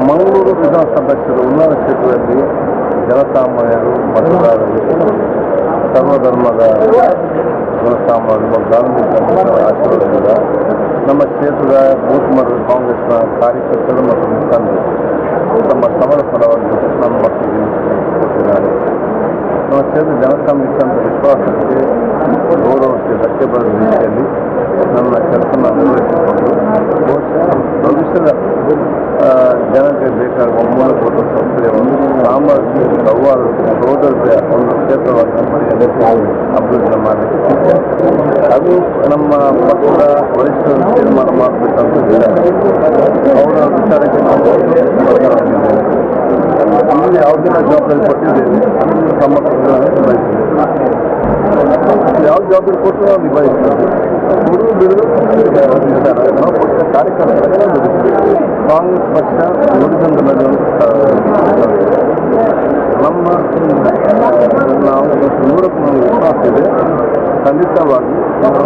ಮಂಗಳೂರು ವಿಧಾನಸಭಾ ಉನ್ನಾಳ ಕ್ಷೇತ್ರದಲ್ಲಿ ಜನಸಾಮಾನ್ಯರು ಮತದಾರರು ಸರ್ವಧರ್ಮದ ಜನಸಾಮಾನ್ಯರು ಧಾರ್ಮಿಕ ಆಶೀರ್ವಾದದಿಂದ ನಮ್ಮ ಕ್ಷೇತ್ರದ ಬೂತ್ ಮಟ್ಟದ ಕಾಂಗ್ರೆಸ್ನ ಕಾರ್ಯಕರ್ತರು ಮತ್ತು ಮುಖಂಡರು ತಮ್ಮ ಸಮರ ಫಲವನ್ನು ನಮ್ಮ ಮಕ್ಕಳಿಗೆ ಕೊಟ್ಟಿದ್ದಾರೆ. ನಮ್ಮ ಕ್ಷೇತ್ರದ ಜನಸಾಮಾನ್ಯರ ವಿಶ್ವಾಸಕ್ಕೆ ಗೌರವಕ್ಕೆ ಧಕ್ಕೆ ಬರದ ರೀತಿಯಲ್ಲಿ ನನ್ನ ಕೆಲಸ ನಿರ್ವಹಿಸಿಕೊಂಡು ಭವಿಷ್ಯದ ಜನಕ್ಕೆ ಬೇಕಾಗುವ ಮೂಲಭೂತ ಸೌಕರ್ಯವನ್ನು ಸಾಮರ್ಥ್ಯ ಸೌಹಾರ್ದ ಸೌಲಭ್ಯ ಒಂದು ಕ್ಷೇತ್ರವಾಗಿ ಅಭಿವೃದ್ಧಿ ಮಾಡಲಿಕ್ಕೆ ಅದು ನಮ್ಮ ಪಕ್ಷದ ವರಿಷ್ಠರು ತೀರ್ಮಾನ ಮಾಡಬೇಕಂತಿದ್ದಾರೆ. ಅವರ ವಿಚಾರಕ್ಕೆ ಇಲ್ಲಿ ಯಾವುದೇ ಜವಾಬ್ದಾರಿ ಕೊಟ್ಟಿದ್ದೇವೆ, ತಮ್ಮ ಪಕ್ಷಗಳನ್ನು ನಿಭಾಯಿಸಿದ್ದೇವೆ. ಯಾವ ಜವಾಬ್ದಾರಿ ಕೊಟ್ಟು ನಾವು ನಿಭಾಯಿಸ್ತೇವೆ. ಹುಡುಗ ಬಿಡುದು ವಿಚಾರ ನಾವು ಪಕ್ಷ ಕಾರ್ಯಕರ್ತರ ಕಾಂಗ್ರೆಸ್ ಪಕ್ಷ ನುಡಿದಂದಲ್ಲಿ ನಮ್ಮ ನಾವು ನೂರಕ್ಕೆ ನಮಗೆ ವಿಶ್ವಾಸ ಇದೆ. ಖಂಡಿತವಾಗಿ ನಾವು